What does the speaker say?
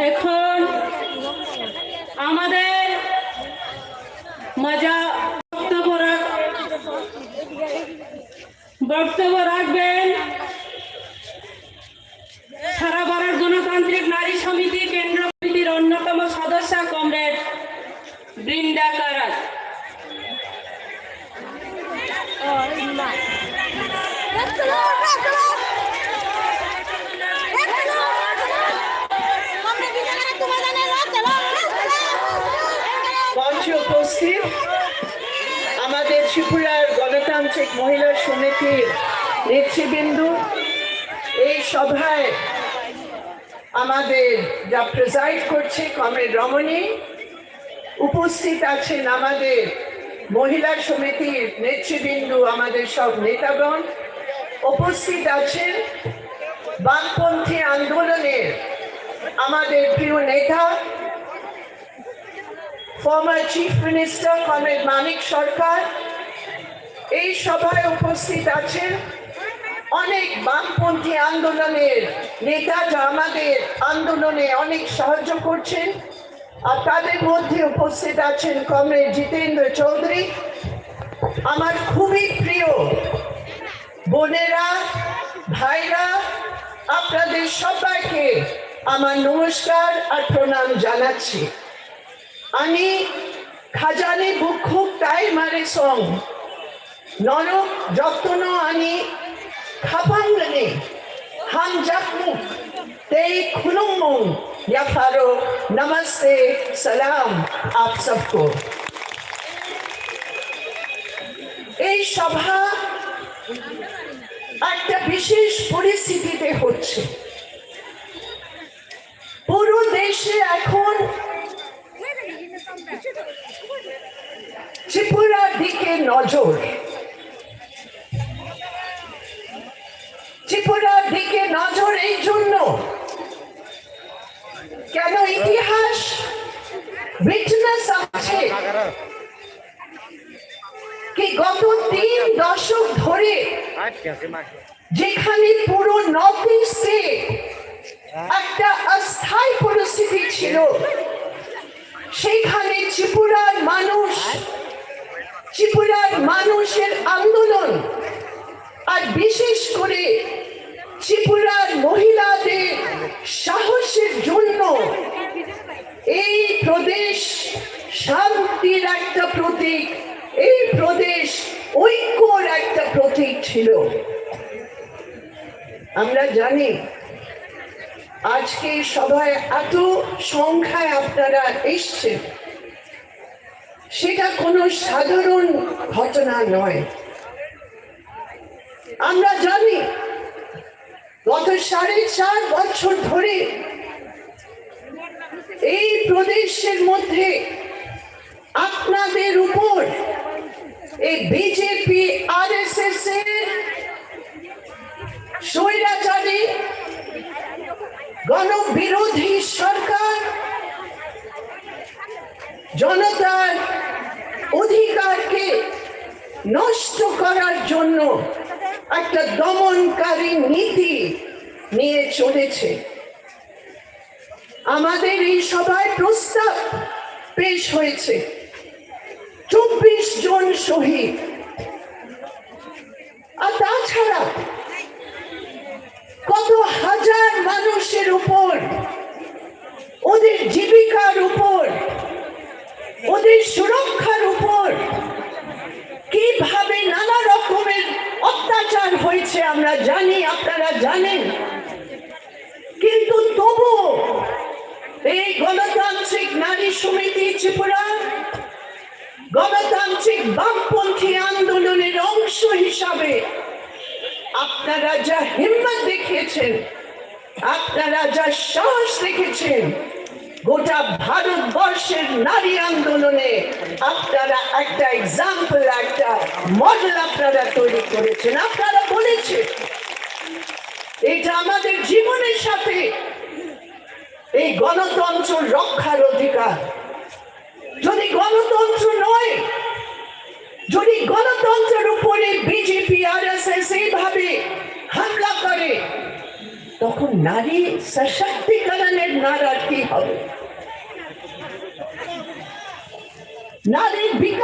এখন আমাদের মজা বক্তব্য রাখবেন সারা ভারত গণতান্ত্রিক নারী সমিতি কেন্দ্র সমিতির অন্যতম সদস্য কমরেড বৃন্দা কারাত। মঞ্চে উপস্থিত আমাদের ত্রিপুরার গণতান্ত্রিক মহিলা সমিতির নেতৃবৃন্দ, এই সভায় আমাদের যা প্রেসাইড করছে কমরেড রমণী, উপস্থিত আছেন আমাদের মহিলা সমিতির নেতৃবৃন্দ, আমাদের সব নেতাগণ, উপস্থিত আছেন বামপন্থী আন্দোলনের আমাদের প্রিয় নেতা ফর্মার চিফ মিনিস্টার কমরেড মানিক সরকার। এই সভায় উপস্থিত আছেন অনেক বামপন্থী আন্দোলনের নেতা যা আমাদের আন্দোলনে অনেক সাহায্য করছেন, আর তাদের মধ্যে উপস্থিত আছেন কমরেড জিতেন্দ্র চৌধুরী। আমার খুবই প্রিয় বোনেরা, ভাইরা, আপনাদের সবাইকে আমার নমস্কার আর প্রণাম জানাচ্ছি। আমি খাজানি বুকুক তাই মারে সং নরক যত্ন আনি খাপাঙ্গনে হাম জাকমুক তেই খুলুমুং ইয়াফারো নমস্তে সালাম আপ সবকো। এই সভা একটা বিশেষ পরিস্থিতিতে হচ্ছে। পুরো দেশে এখন ত্রিপুরার দিকে নজর, ত্রিপুরার দিকে নজর এই জন্য কেন ইতিহাস উইটনেস আছে কি গত 3 দশক ধরে যেখানে পুরো নর্থ ইস্টে একটা অস্থায়ী পরিস্থিতি ছিল, সেখানে ত্রিপুরার মানুষের আন্দোলন আর বিশেষ করে ত্রিপুরার মহিলাদের সাহসের জন্য এই প্রদেশ শান্তির একটা প্রতীক, এই প্রদেশ ঐক্যর একটা প্রতীক ছিল। আমরা জানি আজকে সভায় এত সংখ্যায় আপনারা এসছেন, সেটা কোনো সাধারণ ঘটনা নয়। আমরা জানি গত 4.5 বছর ধরে এই প্রদেশের মধ্যে আপনাদের উপর এই বিজেপি RSS এর স্বৈরাচারী গণবিরোধী সরকার জনতার অধিকারকে নষ্ট করার জন্য একটা দমনকারী নীতি নিয়ে চলেছে। আমাদের এই সভায় প্রস্তাব পেশ হয়েছে 24 জন শহীদ, আর তাছাড়া কত হাজার মানুষের উপর, ওদের জীবিকার উপর, ওদের সুরক্ষার উপর কিভাবে নানা রকমের অত্যাচার হয়েছে আমরা জানি, আপনারা জানেন। কিন্তু তবু এই গণতান্ত্রিক নারী সমিতি ত্রিপুরা গণতান্ত্রিক বামপন্থী আন্দোলনের অংশ হিসাবে আপনারা যা হিম্মত দেখিয়েছেন, আপনারা যা সাহস দেখিয়েছেন, গোটা ভারতবর্ষের নারী আন্দোলনে আপনারা একটা এক্সাম্পল, একটা মডেল আপনারা তৈরি করেছেন। আপনারা বলেছেন এটা আমাদের জীবনের সাথে এই গণতন্ত্র রক্ষার অধিকার। যদি গণতন্ত্র নয়, যদি গণতন্ত্রের উপরে বিজেপি RSS এইভাবে হামলা করে, তখন নারী সশক্তিকরণের নারা কি হবে। নারীর বিকাশ